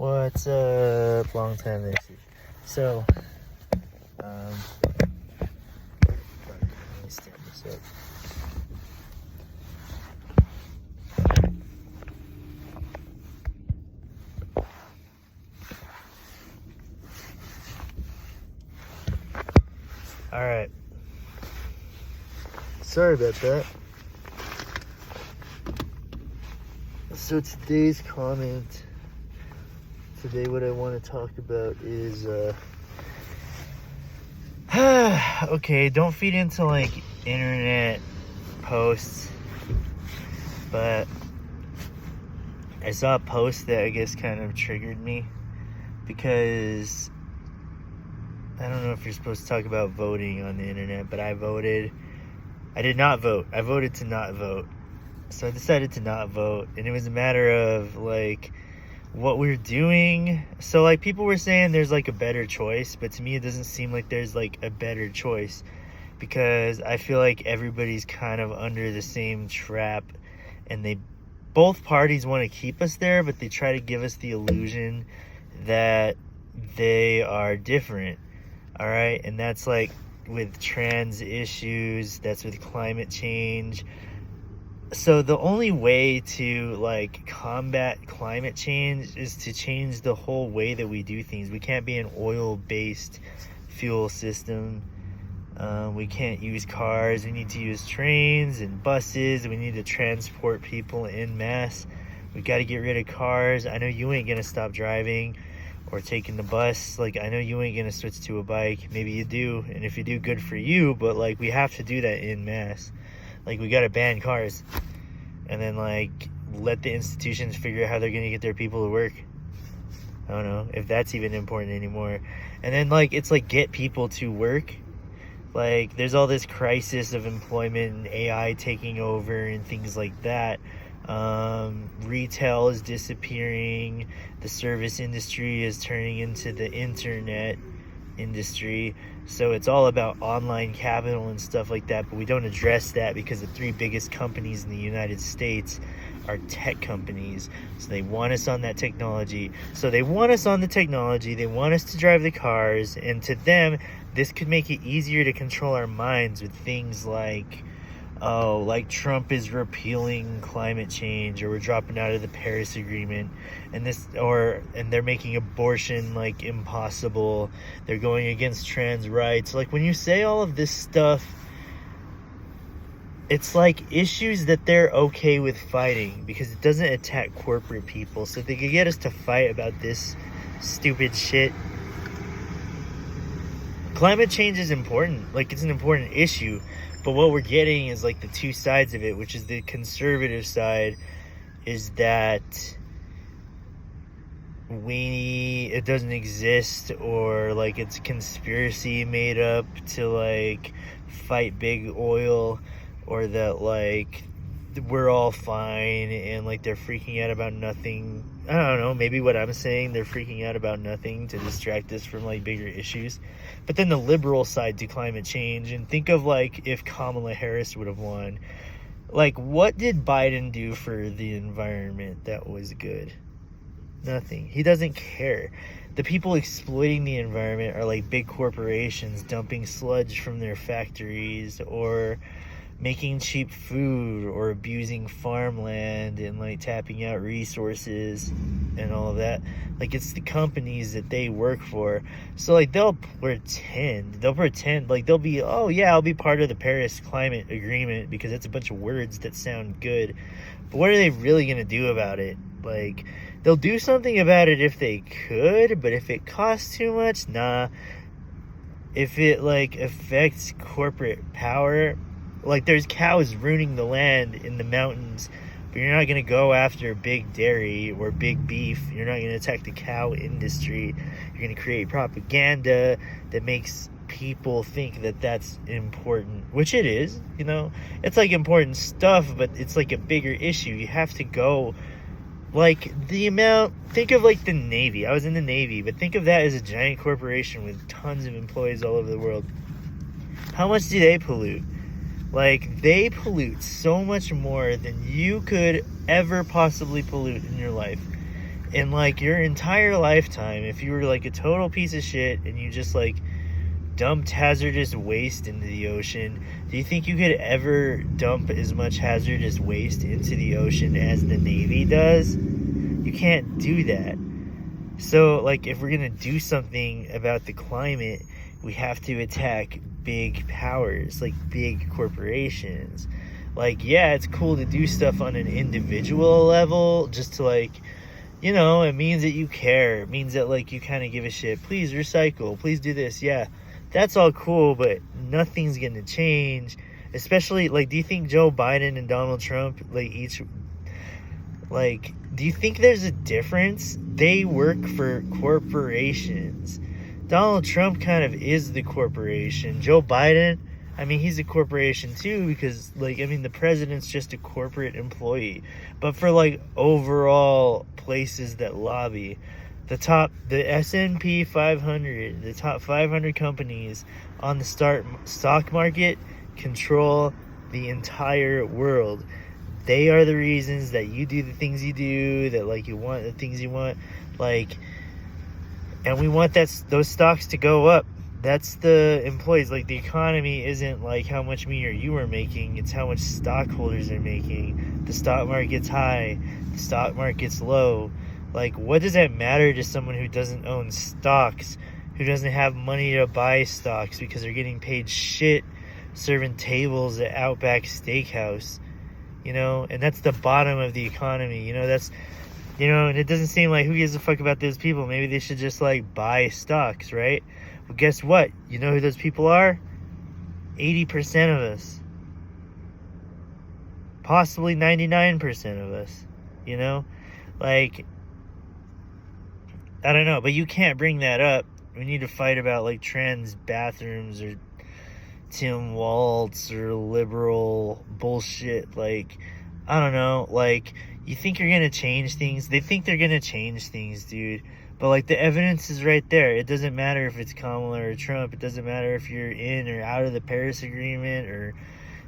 What's up? Long time no see. So, let me stand this up. Alright. Sorry about that. So today's comment, today what I want to talk about is, okay, don't feed into like internet posts, but I saw a post that I guess kind of triggered me because I don't know if you're supposed to talk about voting on the internet, but I did not vote. I voted to not vote. So I decided to not vote, and it was a matter of like what we're doing. So like people were saying there's like a better choice, but to me it doesn't seem like there's like a better choice, because I feel like everybody's kind of under the same trap, and both parties want to keep us there, but they try to give us the illusion that they are different. All right, and that's like with trans issues, that's with climate change. So the only way to like combat climate change is to change the whole way that we do things. We can't be an oil-based fuel system. We can't use cars. We need to use trains and buses. We need to transport people en masse. We got to get rid of cars. I know you ain't gonna stop driving or taking the bus. Like, I know you ain't gonna switch to a bike. Maybe you do, and if you do, good for you, but like we have to do that en masse. Like, we gotta ban cars, and then like let the institutions figure out how they're gonna get their people to work. I don't know if that's even important anymore. And then like it's like get people to work. Like, there's all this crisis of employment and AI taking over and things like that. Retail is disappearing. The service industry is turning into the internet industry. So it's all about online capital and stuff like that, but we don't address that because the three biggest companies in the United States are tech companies. So they want us on that technology. So they want us on the technology. They want us to drive the cars, and to them, this could make it easier to control our minds with things like, oh, like Trump is repealing climate change, or we're dropping out of the Paris Agreement, and they're making abortion like impossible. They're going against trans rights. Like, when you say all of this stuff, it's like issues that they're okay with fighting because it doesn't attack corporate people. So they could get us to fight about this stupid shit. Climate change is important. Like, it's an important issue. But what we're getting is like the two sides of it, which is the conservative side is that it doesn't exist, or like it's a conspiracy made up to like fight big oil, or that like we're all fine, and like they're freaking out about nothing. I don't know, maybe what I'm saying, they're freaking out about nothing to distract us from like bigger issues. But then the liberal side to climate change, and think of like if Kamala Harris would have won, like what did Biden do for the environment that was good? Nothing. He doesn't care. The people exploiting the environment are like big corporations dumping sludge from their factories, or making cheap food, or abusing farmland and like tapping out resources and all of that. Like, it's the companies that they work for. So like they'll pretend like they'll be, oh yeah, I'll be part of the Paris Climate Agreement because it's a bunch of words that sound good. But what are they really gonna do about it? Like, they'll do something about it if they could, but if it costs too much, nah. If it like affects corporate power, like there's cows ruining the land in the mountains, but you're not going to go after big dairy or big beef. You're not going to attack the cow industry. You're going to create propaganda that makes people think that that's important, which it is, you know. It's like important stuff, but it's like a bigger issue. You have to go, like think of like the Navy. I was in the Navy, but think of that as a giant corporation with tons of employees all over the world. How much do they pollute? Like, they pollute so much more than you could ever possibly pollute in your life. in like your entire lifetime, if you were like a total piece of shit and you just like dumped hazardous waste into the ocean, do you think you could ever dump as much hazardous waste into the ocean as the Navy does? You can't do that. So, like, if we're gonna do something about the climate, we have to attack big powers, like big corporations. Like, yeah, it's cool to do stuff on an individual level, just to like, you know, it means that you care. It means that like you kind of give a shit. Please recycle. Please do this. Yeah, that's all cool, but nothing's gonna change. Especially, like, do you think Joe Biden and Donald Trump, like, each, like, do you think there's a difference? They work for corporations. Donald Trump kind of is the corporation. Joe Biden, I mean, he's a corporation too, because, like, I mean, the president's just a corporate employee. But for, like, overall places that lobby, the S&P 500, the top 500 companies on the stock market control the entire world. They are the reasons that you do the things you do, that like you want the things you want, like, and we want those stocks to go up. That's the employees. Like, the economy isn't like how much me or you are making, it's how much stockholders are making. The stock market's high, the stock market's low. Like, what does that matter to someone who doesn't own stocks, who doesn't have money to buy stocks because they're getting paid shit serving tables at Outback Steakhouse, you know? And that's the bottom of the economy, you know? That's, you know, and it doesn't seem like, who gives a fuck about those people? Maybe they should just like buy stocks, right? But guess what? You know who those people are? 80% of us. Possibly 99% of us, you know? Like, I don't know, but you can't bring that up. We need to fight about like trans bathrooms or Tim Waltz or liberal bullshit. Like, I don't know, like, you think you're gonna change things? They think they're gonna change things, dude. But like, the evidence is right there. It doesn't matter if it's Kamala or Trump. It doesn't matter if you're in or out of the Paris Agreement, or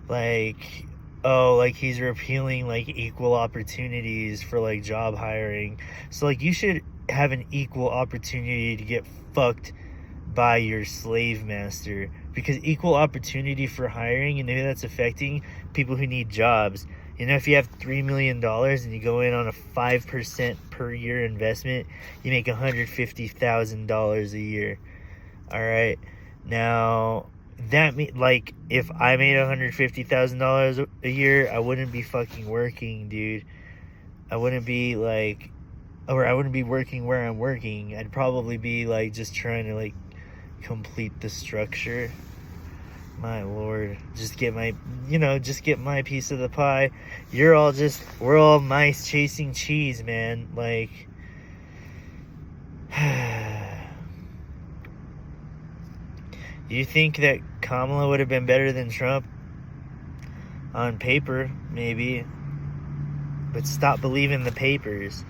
like, oh, like he's repealing like equal opportunities for like job hiring. So like, you should have an equal opportunity to get fucked by your slave master, because equal opportunity for hiring, you know, that's affecting people who need jobs. You know, if you have $3 million and you go in on a 5% per year investment, you make $150,000 a year. All right. Now, that like, if I made $150,000 a year, I wouldn't be fucking working, dude. I wouldn't be like, or I wouldn't be working where I'm working. I'd probably be like just trying to like complete the structure. My lord, just get my piece of the pie. We're all mice chasing cheese, man. Like, do you think that Kamala would have been better than Trump? On paper, maybe. But stop believing the papers.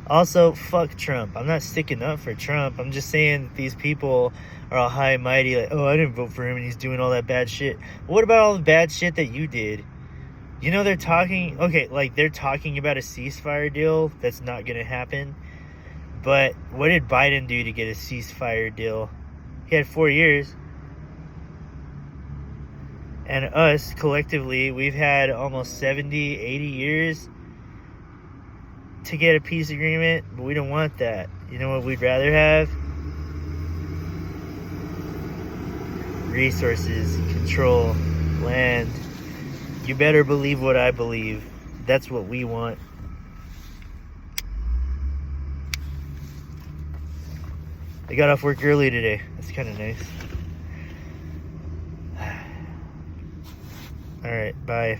Also, fuck Trump. I'm not sticking up for Trump. I'm just saying that these people are all high and mighty, like, oh, I didn't vote for him and he's doing all that bad shit. What about all the bad shit that you did? You know, they're talking about a ceasefire deal that's not going to happen. But what did Biden do to get a ceasefire deal? He had 4 years. And us, collectively, we've had almost 70, 80 years to get a peace agreement, but we don't want that. You know what we'd rather have? Resources, control, land. You better believe what I believe. That's what we want. I got off work early today. That's kind of nice. All right, bye.